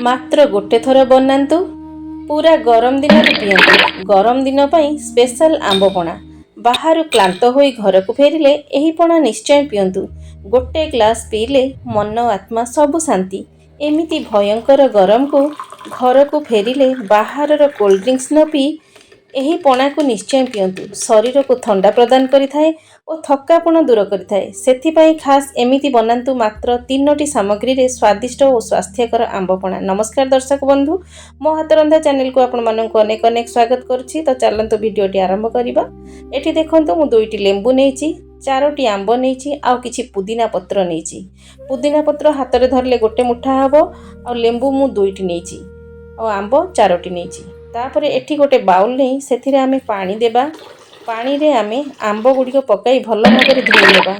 मात्र गोटे थर बनातु पूरा गरम दिन पियंतु। गरम दिन पर स्पेशल आंब पणा बाहर क्लांत होई घर को फेरिले एही पणा निश्चय पियंतु। गोटे ग्लास पीले मन आत्मा सब शांति। एमिति भयंकर गरम को घर को फेरिले बाहर कोल्ड ड्रिंक्स न पी एही पणा को निश्चय पियंतु। शरीर को ठंडा प्रदान करिथाए और थकापण दूर करिथाए। सेथिपाई खास एमिति बनातु मात्र 3टी सामग्री रे स्वादिष्ट और स्वास्थ्यकर आंबपणा। नमस्कार दर्शक बंधु, मो हाथ रंधा चैनल को आपण मानक अनेक अनेक स्वागत करुछि। तो चलंतु वीडियोटी आरंभ करिबा। एठी देखंतु मु 2टी लेंबू नेछि, 4टी आंब नेछि आ किछि पुदीना पत्र नेछि। पुदीना पत्र हाथ रे धरले गोटे मुठा हबो और लेंबू मु 2टी नेछि और आंब 4टी नेछि। तापर एठी गोटे बाउल नहीं सेथिरे आमे पानी देबा। पानी रे आमे आंब गुड़िक पकाई भल भाव धोई नेबा।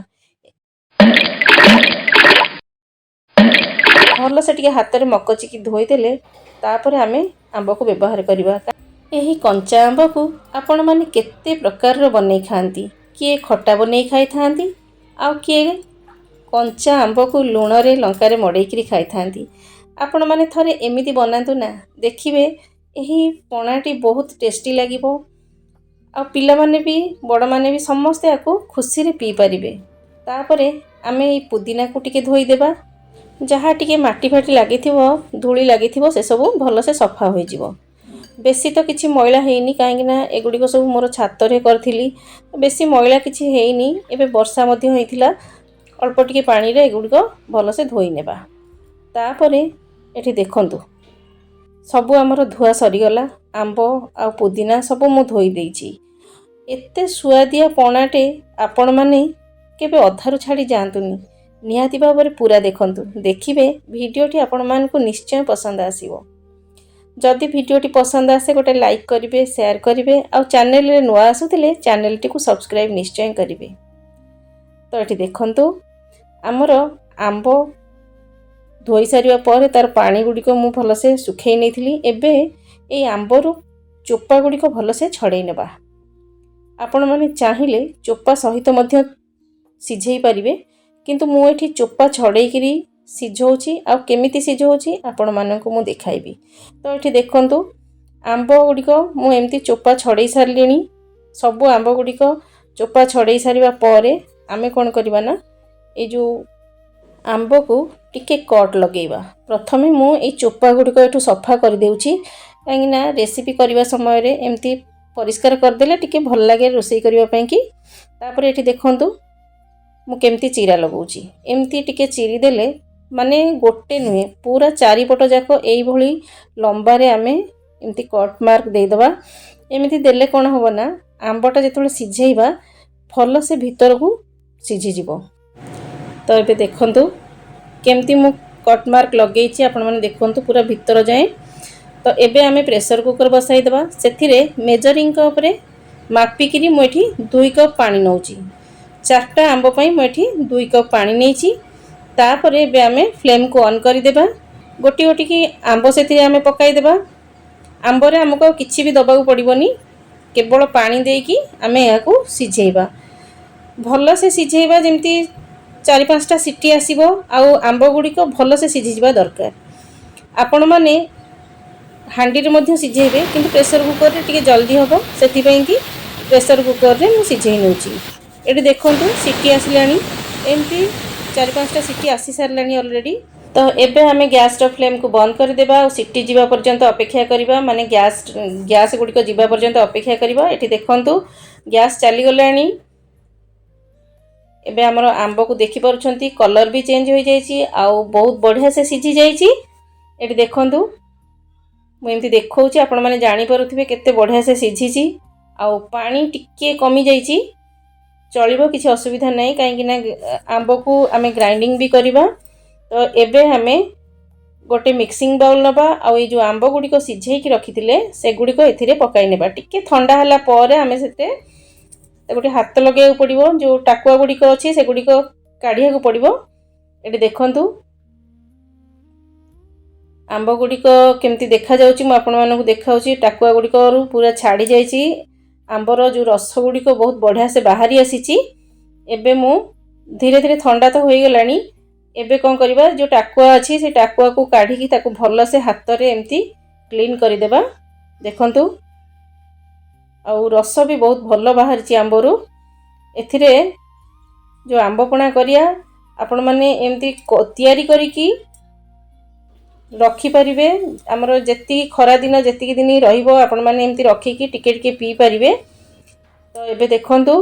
भल से टिके हाथ रे मकचिकी धोई देले तापर आमे आंब को व्यवहार करिबा। एही कंचा आंब को आपण माने केते प्रकार रो बनै खांती। किए खट्टा बनै खाई थांती आ किए कंचा आंब को लूण रे लंका रे मड़ेइकरी खाई थांती। आपण माने थरे एमिति बनातु ना, देखिबे एही पणाटी बहुत टेस्टी लागिबो। आ पिला माने भी बड़ माने भी समस्ते आको खुशी रे पी परिबे। तापरे आमे ई पुदीना को टिके धोई देबा। जहा टिके माटी फाटी लागिथिबो, धूली लागिथिबो से सब भल से सफा होई जिवो। बेसी तो किछि मैला हेइनी काहेकि ना एगुडी को सब मोर छात रे करथिली। बेसी मैला किछि हेइनी। एबे वर्षा मध्ये होइथिला, अल्प टिके पानी रे एगुडी को भल से धोई नेबा। तापरे एठी देखंतु सबु आमर धुआ सरीगला। आंब आ पुदीना सब मु धोई देइछि। एते सुआदिया पणाटे आपण माने केबे अधारु छाड़ी जांतुनी, निहाती भाबरे पूरा देखंतु। देखिबे वीडियोटी आपण मानकु निश्चय पसंद आसीबो। जदि वीडियोटी पसंद आसे गोटे लाइक करिवे, शेयर करिवे आ चैनल रे नुआ आसुतिले चैनल टी को सब्सक्राइब निश्चय करिवे। तो एठी देखंतु आमर आंब धोई सारिबा पर तार पानी गुड़िक मु भल से सुखई नेथिली। एबे ए आंबरु चोपा गुड़िक भल से छड़े नेबा। आपण माने चाहिले चोपा सहित मध्य सिझेई परिबे, किंतु मु एठी चोपा छड़ेई करी सिझौछि आ केमिति सिझौछि आपण मानकु मु देखाइबी। तो एठी देखंतु आंब गुड़िक मु एमती चोपा छड़ेई सारलिनी। सब आंब गुड़िक चोपा छड़ेई सारिबा परे आमे कोन करबा ना, ए जो आंब को टिके कट लगेइबा। प्रथमे मु ए चोपा गुड़िक एठु सफा कर देउछि, काहेकि ना रेसिपी करबा समय रे एमती परिष्कार कर देले टिके भल लागे रोसई करबा पई कि। तापर एठी देखंतु मु केमती चिरा लगौछि। एमती टिके चिरी देले माने गोटे नुहे पूरा चारिपट जाक एई भली लंबा रे आमे एमती कट मार्क दे दबा। एमती देले कोन होबो ना, आंबटा जेतले सिझेइबा भल से भीतर को सिझी जिवो। तो एबे देखंतु केमती मु कट मार्क लगेइछि, आपण माने देखंतु पूरा भीतर जाए। तो एबे आमे प्रेशर कुकर बसाई देबा। सेथिरे मेजरिंग कप रे मापी किरी मु एठी 2 कप पानी नौछि। 4टा आंब पई मु एठी 2 कप पानी नेछि। तापरे एबे आमे फ्लेम को ऑन करि देबा। गोटी गोटी की आंब सेथिरे आमे पकाई देबा। आंब रे हमको किछि भी दबाउ पड़िबोनी, केवल पानी देकी आमे याकू सिझेइबा। भल से सिझेइबा जेमती 4-5टा सीटी आसीबो आउ आंब गुड़िक भल से सिझी जिबा दरकार। आपण माने हांडी रे मध्य सिझेइबे, किंतु प्रेशर कुकर रे टिके जल्दी हबो, सेति पई कि प्रेशर कुकर रे मु सिझेइ नउची। एडी देखंतु सीटी आसिलानी, एमती 4-5टा सीटी आसी सारलानी ऑलरेडी। तो एबे हमें गैस रो फ्लेम को बंद कर देबा और सीटी जीवा पर्यंत अपेक्षा करिबा। माने गैस गुड़िक जीवा पर्यंत अपेक्षा करिबा। एठी देखंतु गैस चली गलानी। एबे हमर आंब को देखि परछंती कलर भी चेंज हो जाइछि आ बहुत बढ़िया से सिझी जाइछि। एठी देखंतु मु एमती देखौछि, आपण माने जानि परथिबे केते बढ़िया से सिझिछि आ पानी टिके कमी जाइछि। चलिबो, किछि असुविधा नै, काहे कि ना आंब को आमे ग्राइंडिंग भी करिबा। तो एबे हमें गोटे मिक्सिंग बाउल नबा आ ए जो आंब गुड़िक सिझेई कि रखिथिले से गुड़िक एथिरे पकाई नेबा। टिके ठंडा हला परे आमे सेते गोटे हाथ लगे पड़ो। जो टाकुआ गुड़िक अच्छी से गुड़िक काढ़िया को पड़ो। ये देखंतु आंब गुड़िक केमती देखा जाउची, मु आपण मानकु देखाउची। टाकुआ गुड़िक पूरा छाड़ी जाइची। आंबर जो रस गुड़िक बहुत बढ़िया से बाहरी आसीची। एबे मु धीरे धीरे ठंडा तो हो गलानी। ଏବେ କ'ଣ କରିବା, ଯେଉଁ ଟାକୁଆ ଅଛି ସେ ଟାକୁଆକୁ କାଢ଼ିକି ତାକୁ ଭଲସେ ହାତରେ ଏମିତି କ୍ଲିନ୍ କରିଦେବା। ଦେଖନ୍ତୁ ଆଉ ରସ ବି ବହୁତ ଭଲ ବାହାରିଛି ଆମ୍ବରୁ। ଏଥିରେ ଯେଉଁ ଆମ୍ବ ପଣା କରିବା ଆପଣମାନେ ଏମିତି ତିଆରି କରିକି ରଖିପାରିବେ। ଆମର ଯେତିକି ଖରାଦିନ ଯେତିକି ଦିନ ରହିବ ଆପଣମାନେ ଏମିତି ରଖିକି ଟିକେ ଟିକେ ପିଇପାରିବେ। ତ ଏବେ ଦେଖନ୍ତୁ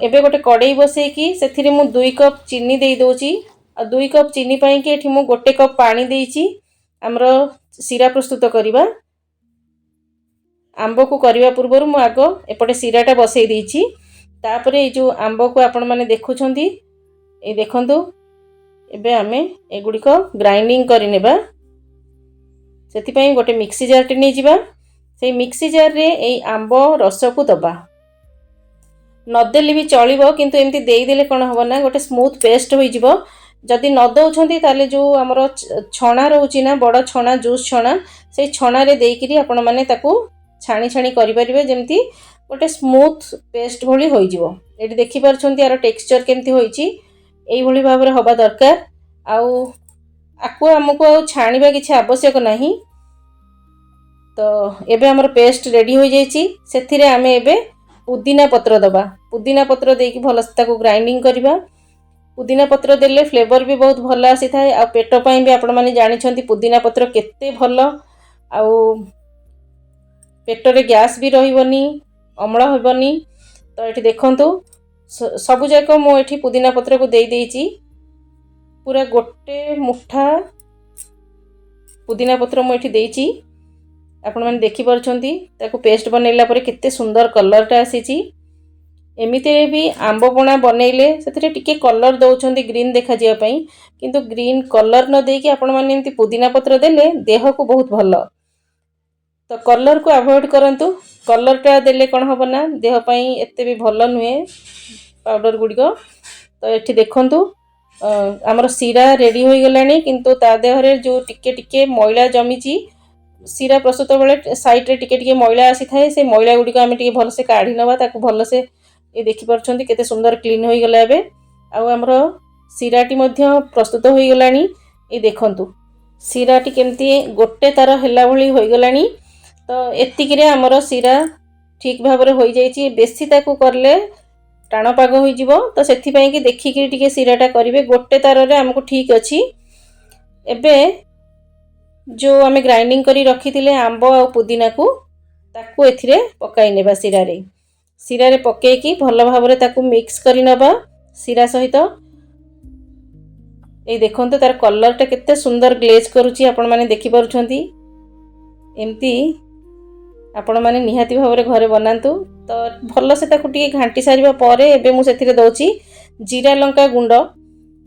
ଏବେ ଗୋଟେ କଡ଼େଇ ବସେଇକି ସେଥିରେ ମୁଁ 2 କପ୍ ଚିନି ଦେଇ ଦେଉଛି। ଆଉ 2 କପ୍ ଚିନି ପାଇଁକି ଏଠି ମୁଁ 1 କପ୍ ପାଣି ଦେଇଛି। ଆମର ଶିରା ପ୍ରସ୍ତୁତ କରିବା। ଆମ୍ବକୁ କରିବା ପୂର୍ବରୁ ମୁଁ ଆଗ ଏପଟେ ଶିରାଟା ବସେଇ ଦେଇଛି। ତାପରେ ଏଇ ଯେଉଁ ଆମ୍ବକୁ ଆପଣମାନେ ଦେଖୁଛନ୍ତି, ଏଇ ଦେଖନ୍ତୁ ଏବେ ଆମେ ଏଗୁଡ଼ିକ ଗ୍ରାଇଣ୍ଡିଙ୍ଗ କରିନେବା। ସେଥିପାଇଁ ଗୋଟେ ମିକ୍ସି ଜାର୍ଟେ ନେଇଯିବା। ସେଇ ମିକ୍ସି ଜାର୍ରେ ଏଇ ଆମ୍ବ ରସକୁ ଦେବା। ନଦେଲେ ବି ଚଳିବ, କିନ୍ତୁ ଏମିତି ଦେଇଦେଲେ କ'ଣ ହେବ ନା ଗୋଟେ ସ୍ମୁଥ୍ ପେଷ୍ଟ ହୋଇଯିବ। ଯଦି ନ ଦେଉଛନ୍ତି ତାହେଲେ ଯେଉଁ ଆମର ଛଣା ରହୁଛି ନା, ବଡ଼ ଛଣା, ଜୁସ୍ ଛଣା, ସେଇ ଛଣାରେ ଦେଇକିରି ଆପଣମାନେ ତାକୁ ଛାଣି ଛାଣି କରିପାରିବେ, ଯେମିତି ଗୋଟେ ସ୍ମୁଥ୍ ପେଷ୍ଟ ଭଳି ହୋଇଯିବ। ଏଠି ଦେଖିପାରୁଛନ୍ତି ଆର ଟେକ୍ସଚର କେମିତି ହୋଇଛି, ଏଇଭଳି ଭାବରେ ହେବା ଦରକାର। ଆଉ ଆମକୁ ଆଉ ଛାଣିବା କିଛି ଆବଶ୍ୟକ ନାହିଁ। ତ ଏବେ ଆମର ପେଷ୍ଟ ରେଡ଼ି ହୋଇଯାଇଛି। ସେଥିରେ ଆମେ ଏବେ ପୁଦିନା ପତ୍ର ଦେବା। ପୁଦିନା ପତ୍ର ଦେଇକି ଭଲସେ ତାକୁ ଗ୍ରାଇଣ୍ଡିଙ୍ଗ କରିବା। ପୁଦିନା ପତ୍ର ଦେଲେ ଫ୍ଲେଭର ବି ବହୁତ ଭଲ ଆସିଥାଏ। ଆଉ ପେଟ ପାଇଁ ବି ଆପଣମାନେ ଜାଣିଛନ୍ତି ପୁଦିନା ପତ୍ର କେତେ ଭଲ। ଆଉ ପେଟରେ ଗ୍ୟାସ୍ ବି ରହିବନି, ଅମ୍ଳ ହେବନି। ତ ଏଠି ଦେଖନ୍ତୁ ସବୁଯାକ ମୁଁ ଏଠି ପୁଦିନା ପତ୍ରକୁ ଦେଇ ଦେଇଛି। ପୁରା ଗୋଟେ ମୁଠା ପୁଦିନା ପତ୍ର ମୁଁ ଏଠି ଦେଇଛି। ଆପଣମାନେ ଦେଖିପାରୁଛନ୍ତି ତାକୁ ପେଷ୍ଟ ବନେଇଲା ପରେ କେତେ ସୁନ୍ଦର କଲର୍ଟା ଆସିଛି। ଏମିତିରେ ବି ଆମ୍ବ ପଣା ବନେଇଲେ ସେଥିରେ ଟିକେ କଲର୍ ଦେଉଛନ୍ତି ଗ୍ରୀନ୍ ଦେଖାଯିବା ପାଇଁ, କିନ୍ତୁ ଗ୍ରୀନ୍ କଲର୍ ନ ଦେଇକି ଆପଣମାନେ ଏମିତି ପୁଦିନା ପତ୍ର ଦେଲେ ଦେହକୁ ବହୁତ ଭଲ। ତ କଲର୍କୁ ଆଭଏଡ଼୍ କରନ୍ତୁ। କଲର୍ଟା ଦେଲେ କ'ଣ ହେବ ନା ଦେହ ପାଇଁ ଏତେ ବି ଭଲ ନୁହେଁ ପାଉଡ଼ର ଗୁଡ଼ିକ। ତ ଏଠି ଦେଖନ୍ତୁ ଆମର ଶିରା ରେଡ଼ି ହୋଇଗଲାଣି, କିନ୍ତୁ ତା ଦେହରେ ଯେଉଁ ଟିକେ ଟିକେ ମଇଳା ଜମିଛି, ଶିରା ପ୍ରସ୍ତୁତ ବେଳେ ସାଇଡ଼୍ରେ ଟିକେ ଟିକେ ମଇଳା ଆସିଥାଏ। ସେ ମଇଳା ଗୁଡ଼ିକ ଆମେ ଟିକେ ଭଲସେ କାଢ଼ି ନେବା। ତାକୁ ଭଲସେ ଦେଖିପାରୁଛନ୍ତି କେତେ ସୁନ୍ଦର କ୍ଲିନ୍ ହୋଇଗଲା ଏବେ। ଆଉ ଆମର ଶିରାଟି ମଧ୍ୟ ପ୍ରସ୍ତୁତ ହୋଇଗଲାଣି। ଏଇ ଦେଖନ୍ତୁ ଶିରାଟି କେମିତି ଗୋଟେ ତାର ହେଲା ଭଳି ହୋଇଗଲାଣି। ତ ଏତିକିରେ ଆମର ଶିରା ଠିକ୍ ଭାବରେ ହୋଇଯାଇଛି। ବେଶୀ ତାକୁ କଲେ ଟାଣ ପାଗ ହୋଇଯିବ। ତ ସେଥିପାଇଁ କି ଦେଖିକି ଟିକେ ଶିରାଟା କରିବେ। ଗୋଟେ ତାରରେ ଆମକୁ ଠିକ୍ ଅଛି। ଏବେ ଯେଉଁ ଆମେ ଗ୍ରାଇଣ୍ଡିଙ୍ଗ କରି ରଖିଥିଲେ ଆମ୍ବ ଆଉ ପୁଦିନାକୁ, ତାକୁ ଏଥିରେ ପକାଇ ନେବା। ଶିରାରେ ପକାଇକି ଭଲ ଭାବରେ ତାକୁ ମିକ୍ସ କରି ନେବା ଶିରା ସହିତ। ଏଇ ଦେଖନ୍ତୁ ତାର କଲର୍ଟା କେତେ ସୁନ୍ଦର ଗ୍ଲେଜ୍ କରୁଛି, ଆପଣମାନେ ଦେଖିପାରୁଛନ୍ତି। ଏମିତି ଆପଣମାନେ ନିହାତି ଭାବରେ ଘରେ ବନାନ୍ତୁ। ତ ଭଲସେ ତାକୁ ଟିକେ ଘାଣ୍ଟି ସାରିବା ପରେ ଏବେ ମୁଁ ସେଥିରେ ଦେଉଛି ଜିରା ଲଙ୍କା ଗୁଣ୍ଡ।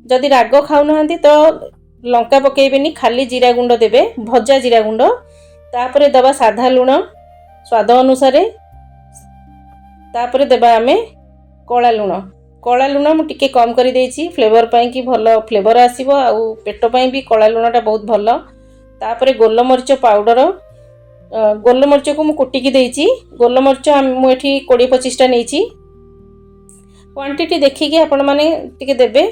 ଯଦି ରାଗ ଖାଉନାହାନ୍ତି ତ ଲଙ୍କା ପକାଇବେନି, ଖାଲି ଜିରା ଗୁଣ୍ଡ ଦେବେ, ଭଜା ଜିରା ଗୁଣ୍ଡ। ତାପରେ ଦେବା ସାଧା ଲୁଣ ସ୍ୱାଦ ଅନୁସାରେ। ତାପରେ ଦେବା ଆମେ କଳା ଲୁଣ। କଳା ଲୁଣ ମୁଁ ଟିକେ କମ୍ କରିଦେଇଛି ଫ୍ଲେଭର ପାଇଁକି, ଭଲ ଫ୍ଲେଭର ଆସିବ। ଆଉ ପେଟ ପାଇଁ ବି କଳା ଲୁଣଟା ବହୁତ ଭଲ। ତାପରେ ଗୋଲମରିଚ ପାଉଡ଼ର, ଗୋଲମରିଚକୁ ମୁଁ କୁଟିକି ଦେଇଛି। ଗୋଲମରିଚ ମୁଁ ଏଠି 20-25ଟା ନେଇଛି। କ୍ୱାଣ୍ଟିଟି ଦେଖିକି ଆପଣମାନେ ଟିକେ ଦେବେ।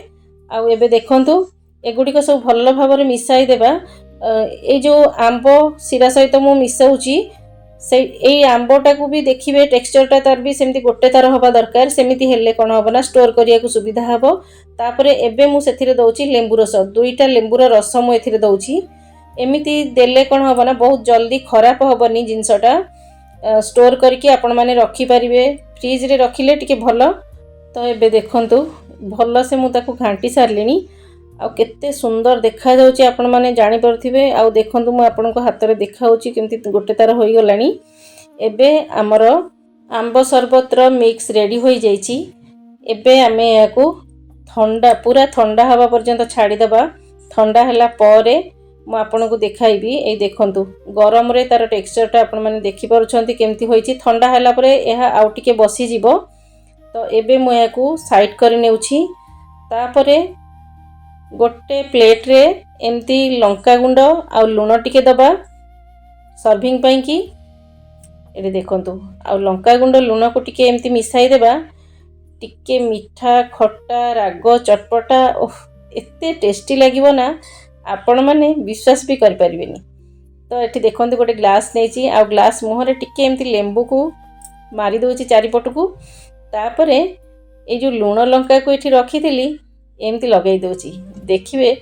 ଆଉ ଏବେ ଦେଖନ୍ତୁ ଏଗୁଡ଼ିକ ସବୁ ଭଲ ଭାବରେ ମିଶାଇ ଦେବା। ଏଇ ଯେଉଁ ଆମ୍ବ ଶିରା ସହିତ ମୁଁ ମିଶାଉଛି, ଏଇ ଆମ୍ବଟାକୁ ବି ଦେଖିବେ ଟେକ୍ସଚରଟା ତାର ବି ସେମିତି ଗୋଟେ ତାର ହେବା ଦରକାର। ସେମିତି ହେଲେ କ'ଣ ହେବ ନା ଷ୍ଟୋର୍ କରିବାକୁ ସୁବିଧା ହେବ। ତାପରେ ଏବେ ମୁଁ ସେଥିରେ ଦେଉଛି ଲେମ୍ବୁ ରସ। 2ଟା ଲେମ୍ବୁର ରସ ମୁଁ ଏଥିରେ ଦେଉଛି। ଏମିତି ଦେଲେ କ'ଣ ହେବ ନା ବହୁତ ଜଲ୍ଦି ଖରାପ ହେବନି ଜିନିଷଟା। ଷ୍ଟୋର୍ କରିକି ଆପଣମାନେ ରଖିପାରିବେ। ଫ୍ରିଜରେ ରଖିଲେ ଟିକେ ଭଲ। ତ ଏବେ ଦେଖନ୍ତୁ ଭଲସେ ମୁଁ ତାକୁ ଘାଣ୍ଟି ସାରିଲିଣି। ଆଉ କେତେ ସୁନ୍ଦର ଦେଖାଯାଉଛି ଆପଣମାନେ ଜାଣିପାରୁଥିବେ। ଆଉ ଦେଖନ୍ତୁ ମୁଁ ଆପଣଙ୍କ ହାତରେ ଦେଖାଉଛି କେମିତି ଗୋଟେ ତାର ହୋଇଗଲାଣି। ଏବେ ଆମର ଆମ୍ବ ସରବତର ମିକ୍ସ ରେଡ଼ି ହୋଇଯାଇଛି। ଏବେ ଆମେ ଏହାକୁ ପୁରା ଥଣ୍ଡା ହେବା ପର୍ଯ୍ୟନ୍ତ ଛାଡ଼ିଦେବା। ଥଣ୍ଡା ହେଲା ପରେ ମୁଁ ଆପଣଙ୍କୁ ଦେଖାଇବି। ଏଇ ଦେଖନ୍ତୁ ଗରମରେ ତାର ଟେକ୍ସଚରଟା ଆପଣମାନେ ଦେଖିପାରୁଛନ୍ତି କେମିତି ହୋଇଛି। ଥଣ୍ଡା ହେଲା ପରେ ଏହା ଆଉ ଟିକେ ବସିଯିବ। ତ ଏବେ ମୁଁ ଏହାକୁ ସାଇଡ଼୍ କରି ନେଉଛି। ତାପରେ ଗୋଟେ ପ୍ଲେଟ୍ରେ ଏମିତି ଲଙ୍କାଗୁଣ୍ଡ ଆଉ ଲୁଣ ଟିକେ ଦେବା ସର୍ଭିଂ ପାଇଁକି। ଏଠି ଦେଖନ୍ତୁ ଆଉ ଲଙ୍କାଗୁଣ୍ଡ ଲୁଣକୁ ଟିକେ ଏମିତି ମିଶାଇ ଦେବା। ଟିକେ ମିଠା, ଖଟା, ରାଗ, ଚଟପଟା, एते टेस्टी लगिवो ना आपण माने विश्वास भी करि परिबेनी। तो एठी देखंतु गोटे ग्लास नेची आ ग्लास मुहरे टिके एमती लेंबू को मारी दोची चारिपट को तापरे ए जो लुण लंका को एठी रखिथिली एमती लगेई दोची। देखिबे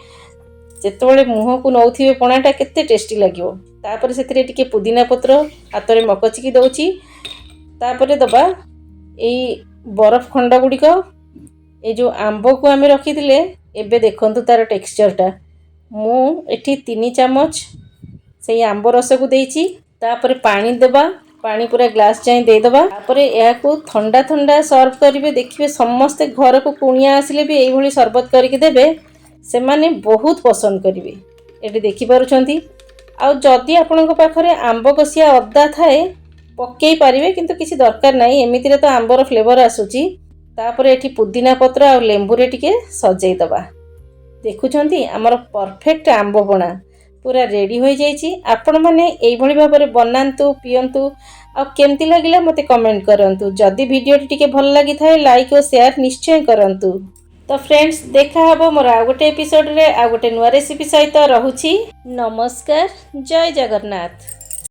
जेतबेले मुह को नौथिबे पणाटा केते टेस्टी लागिवो। तापरे सेतिरे टिके पुदीना पत्र हातरे मकचिकी दोची तापरे दबा एई बरफ खंड गुड़िक ए जो आंब को आमे रखिथिले एबे देखंतु तार टेक्सचरटा मु एठी 3 चामच से आंब रस को देइची। तापरे पानी देबा पानी पूरा ग्लास जाए दे देबा। तापरे या को ठंडा ठंडा सर्व करिवे। देखिबे समस्त घर को कुणिया आसिले भी एई भली शरबत करके देबे से माने बहुत पसंद करिवे। एठी देखि पारुछंती। आ जदि आपनक पाखरे आंब कसिया अदा थाए पक्केई पारिवे किंतु किसी दरकार नाही एमितिरे तो आंबर फ्लेवर आसुची। तापरे एठी पुदीना पत्र आ लेंबू रे टिके सजेई दबा। देखुछंती हमर परफेक्ट आंब पणा पूरा रेडी हो जाइए। आपण मैंने यही भाव में बनातु पियंतु आ केमती लगिला मते कमेंट करंतु। जदि वीडियो टी भल लगी थाए लाइक और शेयर निश्चय करंतु। तो फ्रेंड्स देखा हबो मोर आ गोटे एपिसोड रे आ गोटे नुआ रेसिपी सहित रहुछि। नमस्कार, जय जगन्नाथ।